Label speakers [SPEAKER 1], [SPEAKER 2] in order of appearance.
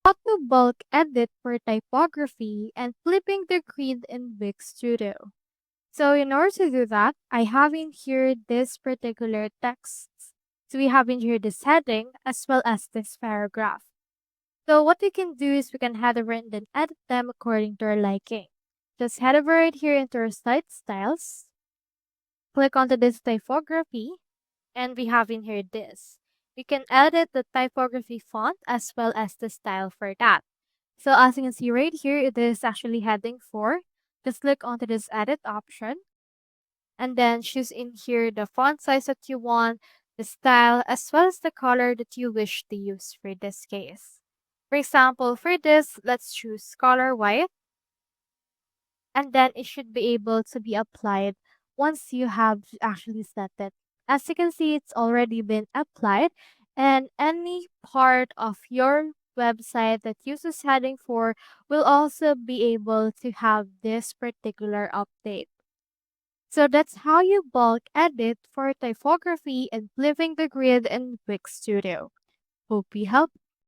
[SPEAKER 1] How to bulk edit for typography and flipping the grid in Wix Studio. So in order to do that, I have in here this particular text. So we have in here this heading as well as this paragraph. So what we can do is we can head over and then edit them according to our liking. Just head over right here into our site styles, click onto this typography, and we have in here this. We can edit the typography font as well as the style for that. So as you can see right here, it is actually heading 4. Just click onto this edit option and then choose in here the font size that you want, the style, as well as the color that you wish to use for this case. For example, for this, let's choose color white, and then it should be able to be applied once you have actually set it. As you can see, it's already been applied, and any part of your website that uses heading 4 will also be able to have this particular update. So that's how you bulk edit for typography and flipping the grid in Wix Studio. Hope we helped.